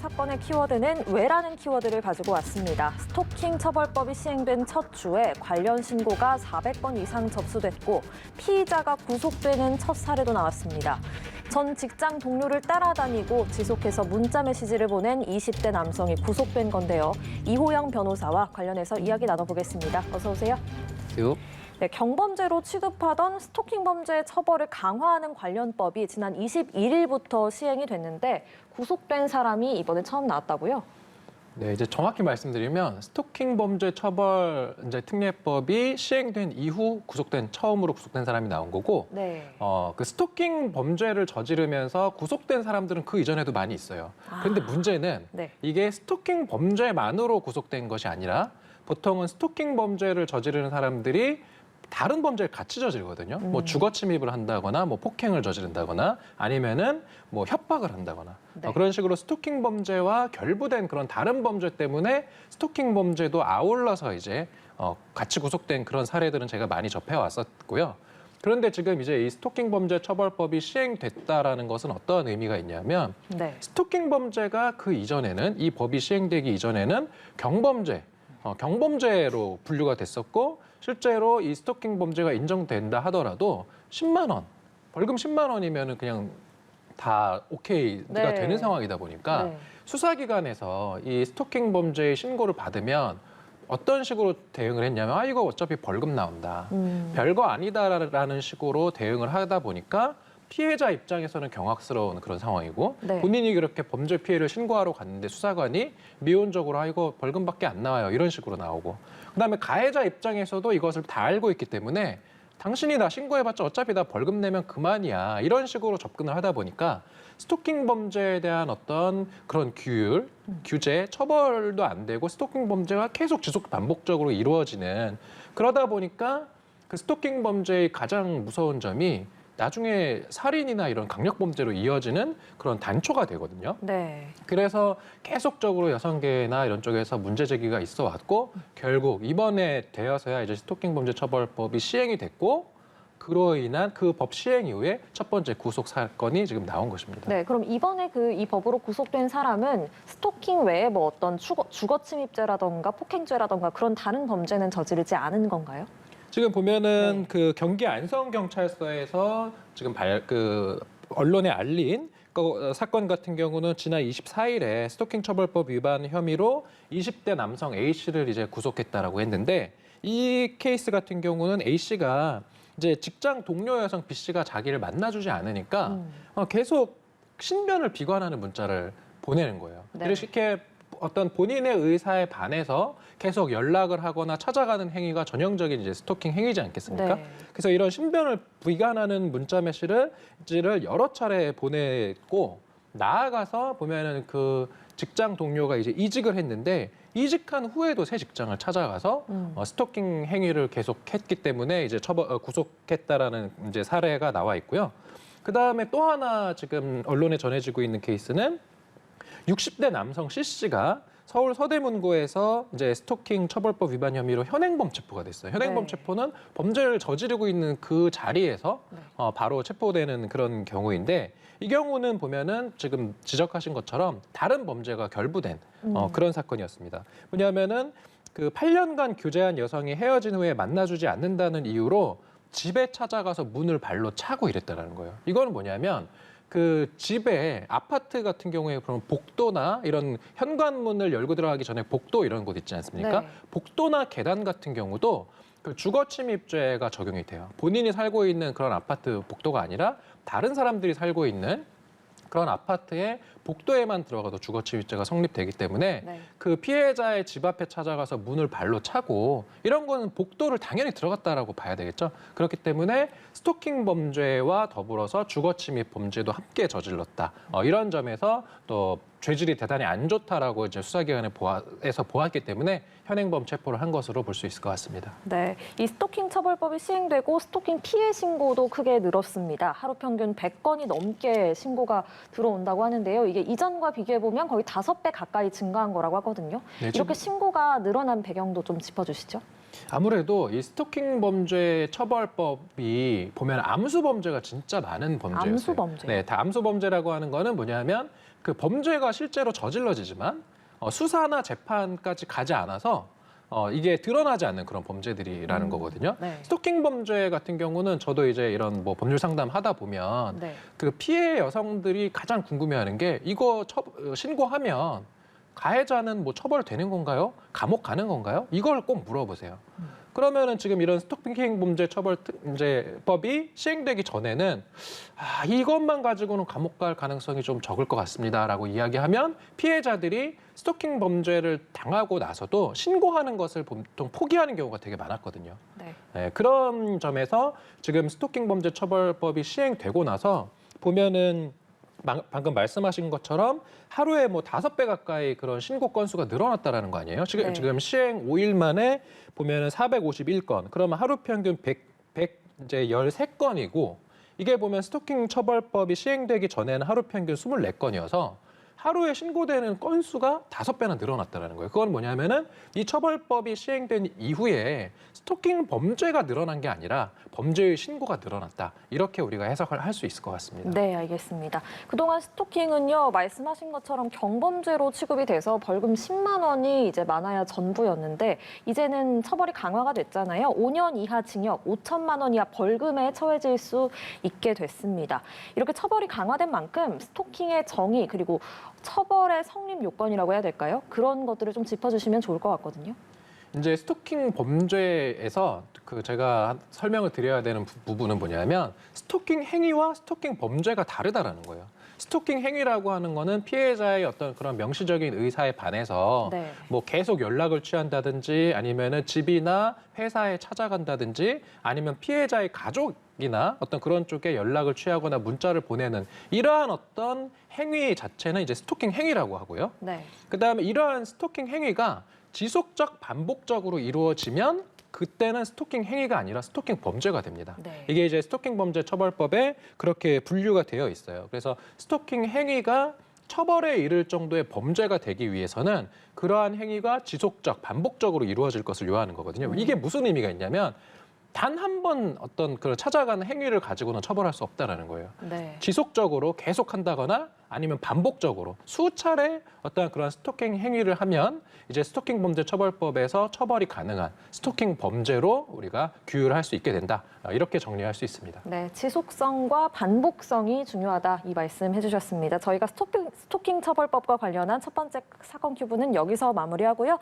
사건의 키워드는 왜라는 키워드를 가지고 왔습니다. 스토킹 처벌법이 시행된 첫 주에 관련 신고가 400건 이상 접수됐고 피의자가 구속되는 첫 사례도 나왔습니다. 전 직장 동료를 따라다니고 지속해서 문자 메시지를 보낸 20대 남성이 구속된 건데요. 이호영 변호사와 관련해서 이야기 나눠보겠습니다. 어서 오세요. 네, 경범죄로 취급하던 스토킹 범죄 처벌을 강화하는 관련법이 지난 21일부터 시행이 됐는데 구속된 사람이 이번에 처음 나왔다고요? 네, 이제 정확히 말씀드리면 스토킹 범죄 처벌 특례법이 시행된 이후 처음으로 구속된 사람이 나온 거고, 네. 그 스토킹 범죄를 저지르면서 구속된 사람들은 그 이전에도 많이 있어요. 그런데 문제는 네. 이게 스토킹 범죄만으로 구속된 것이 아니라 보통은 스토킹 범죄를 저지르는 사람들이 다른 범죄를 같이 저지르거든요. 뭐 주거 침입을 한다거나, 뭐 폭행을 저지른다거나, 아니면은 뭐 협박을 한다거나 네. 그런 식으로 스토킹 범죄와 결부된 그런 다른 범죄 때문에 스토킹 범죄도 아울러서 이제 같이 구속된 그런 사례들은 제가 많이 접해 왔었고요. 그런데 지금 이제 이 스토킹 범죄 처벌법이 시행됐다라는 것은 어떤 의미가 있냐면, 네. 스토킹 범죄가 그 이전에는 이 법이 시행되기 이전에는 경범죄로 분류가 됐었고, 실제로 이 스토킹 범죄가 인정된다 하더라도 10만 원, 벌금 10만 원이면은 그냥 다 오케이가 네. 되는 상황이다 보니까 네. 수사기관에서 이 스토킹 범죄의 신고를 받으면 어떤 식으로 대응을 했냐면, 이거 어차피 벌금 나온다, 별거 아니다라는 식으로 대응을 하다 보니까 피해자 입장에서는 경악스러운 그런 상황이고, 네. 본인이 그렇게 범죄 피해를 신고하러 갔는데 수사관이 미온적으로 이거 벌금밖에 안 나와요, 이런 식으로 나오고, 그다음에 가해자 입장에서도 이것을 다 알고 있기 때문에 당신이 나 신고해봤자 어차피 나 벌금 내면 그만이야, 이런 식으로 접근을 하다 보니까 스토킹 범죄에 대한 어떤 그런 규제, 처벌도 안 되고 스토킹 범죄가 계속 지속 반복적으로 이루어지는, 그러다 보니까 그 스토킹 범죄의 가장 무서운 점이 나중에 살인이나 이런 강력범죄로 이어지는 그런 단초가 되거든요. 네. 그래서 계속적으로 여성계나 이런 쪽에서 문제 제기가 있어 왔고, 결국 이번에 되어서야 이제 스토킹 범죄 처벌법이 시행이 됐고, 그로 인한 그 법 시행 이후에 첫 번째 구속 사건이 지금 나온 것입니다. 네, 그럼 이번에 이 법으로 구속된 사람은 스토킹 외에 뭐 어떤 주거 침입죄라던가 폭행죄라던가 그런 다른 범죄는 저지르지 않은 건가요? 지금 보면은 네. 그 경기 안성경찰서에서 지금 언론에 알린 사건 같은 경우는 지난 24일에 스토킹 처벌법 위반 혐의로 20대 남성 A 씨를 이제 구속했다라고 했는데, 이 케이스 같은 경우는 A 씨가 이제 직장 동료 여성 B 씨가 자기를 만나주지 않으니까 계속 신변을 비관하는 문자를 보내는 거예요. 네. 이렇게 어떤 본인의 의사에 반해서 계속 연락을 하거나 찾아가는 행위가 전형적인 이제 스토킹 행위지 않겠습니까? 네. 그래서 이런 신변을 비관하는 문자 메시지를 여러 차례 보냈고, 나아가서 보면은 그 직장 동료가 이제 이직을 했는데, 이직한 후에도 새 직장을 찾아가서 스토킹 행위를 계속했기 때문에 이제 구속했다라는 이제 사례가 나와 있고요. 그 다음에 또 하나 지금 언론에 전해지고 있는 케이스는 60대 남성 C 씨가 서울 서대문구에서 이제 스토킹 처벌법 위반 혐의로 현행범 체포가 됐어요. 현행범 네. 체포는 범죄를 저지르고 있는 그 자리에서 네. 바로 체포되는 그런 경우인데, 이 경우는 보면은 지금 지적하신 것처럼 다른 범죄가 결부된 그런 사건이었습니다. 뭐냐면은 그 8년간 교제한 여성이 헤어진 후에 만나주지 않는다는 이유로 집에 찾아가서 문을 발로 차고 이랬다는 거예요. 이거는 뭐냐면, 그 집에 아파트 같은 경우에 그런 복도나 이런 현관문을 열고 들어가기 전에 복도 이런 곳 있지 않습니까? 네. 복도나 계단 같은 경우도 그 주거 침입죄가 적용이 돼요. 본인이 살고 있는 그런 아파트 복도가 아니라 다른 사람들이 살고 있는 그런 아파트의 복도에만 들어가도 주거 침입죄가 성립되기 때문에 네. 그 피해자의 집 앞에 찾아가서 문을 발로 차고 이런 거는 복도를 당연히 들어갔다라고 봐야 되겠죠. 그렇기 때문에 스토킹 범죄와 더불어서 주거 침입 범죄도 함께 저질렀다. 이런 점에서 또 죄질이 대단히 안 좋다라고 이제 수사기관에서 보았기 때문에 현행범 체포를 한 것으로 볼 수 있을 것 같습니다. 네, 이 스토킹 처벌법이 시행되고 스토킹 피해 신고도 크게 늘었습니다. 하루 평균 100건이 넘게 신고가 들어온다고 하는데요. 이게 이전과 비교해보면 거의 5배 가까이 증가한 거라고 하거든요. 네, 이렇게 신고가 늘어난 배경도 좀 짚어주시죠. 아무래도 이 스토킹 범죄 처벌법이 보면 암수 범죄가 진짜 많은 범죄였어요. 암수 범죄. 네, 다 암수 범죄라고 하는 거는 뭐냐면 그 범죄가 실제로 저질러지지만 수사나 재판까지 가지 않아서 이게 드러나지 않는 그런 범죄들이라는 거거든요. 네. 스토킹 범죄 같은 경우는 저도 이제 이런 뭐 법률 상담 하다 보면 네. 그 피해 여성들이 가장 궁금해하는 게 이거 신고하면 가해자는 뭐 처벌되는 건가요? 감옥 가는 건가요? 이걸 꼭 물어보세요. 그러면은 지금 이런 스토킹 범죄 처벌법이 시행되기 전에는 이것만 가지고는 감옥 갈 가능성이 좀 적을 것 같습니다라고 이야기하면 피해자들이 스토킹 범죄를 당하고 나서도 신고하는 것을 보통 포기하는 경우가 되게 많았거든요. 네. 네, 그런 점에서 지금 스토킹 범죄 처벌법이 시행되고 나서 보면은 방금 말씀하신 것처럼 하루에 뭐 5배 가까이 그런 신고 건수가 늘어났다라는 거 아니에요? 네. 지금 시행 5일 만에 보면은 451건. 그러면 하루 평균 13건이고 이게 보면 스토킹 처벌법이 시행되기 전에는 하루 평균 24건이어서 하루에 신고되는 건수가 5배나 늘어났다는 거예요. 그건 뭐냐면은 이 처벌법이 시행된 이후에 스토킹 범죄가 늘어난 게 아니라 범죄의 신고가 늘어났다. 이렇게 우리가 해석을 할 수 있을 것 같습니다. 네, 알겠습니다. 그동안 스토킹은요, 말씀하신 것처럼 경범죄로 취급이 돼서 벌금 10만 원이 이제 많아야 전부였는데 이제는 처벌이 강화가 됐잖아요. 5년 이하 징역, 5천만 원 이하 벌금에 처해질 수 있게 됐습니다. 이렇게 처벌이 강화된 만큼 스토킹의 정의 그리고 처벌의 성립 요건이라고 해야 될까요? 그런 것들을 좀 짚어주시면 좋을 것 같거든요. 이제 스토킹 범죄에서 그 제가 설명을 드려야 되는 부분은 뭐냐면 스토킹 행위와 스토킹 범죄가 다르다라는 거예요. 스토킹 행위라고 하는 거는 피해자의 어떤 그런 명시적인 의사에 반해서 네. 뭐 계속 연락을 취한다든지 아니면은 집이나 회사에 찾아간다든지 아니면 피해자의 가족이나 어떤 그런 쪽에 연락을 취하거나 문자를 보내는 이러한 어떤 행위 자체는 이제 스토킹 행위라고 하고요. 네. 그다음에 이러한 스토킹 행위가 지속적 반복적으로 이루어지면 그때는 스토킹 행위가 아니라 스토킹 범죄가 됩니다. 네. 이게 이제 스토킹 범죄 처벌법에 그렇게 분류가 되어 있어요. 그래서 스토킹 행위가 처벌에 이를 정도의 범죄가 되기 위해서는 그러한 행위가 지속적, 반복적으로 이루어질 것을 요하는 거거든요. 이게 무슨 의미가 있냐면 단 한 번 어떤 그런 찾아가는 행위를 가지고는 처벌할 수 없다라는 거예요. 네. 지속적으로 계속한다거나 아니면 반복적으로 수차례 어떤 그런 스토킹 행위를 하면 이제 스토킹 범죄 처벌법에서 처벌이 가능한 스토킹 범죄로 우리가 규율할 수 있게 된다. 이렇게 정리할 수 있습니다. 네, 지속성과 반복성이 중요하다 이 말씀 해주셨습니다. 저희가 스토킹 처벌법과 관련한 첫 번째 사건 큐브는 여기서 마무리하고요.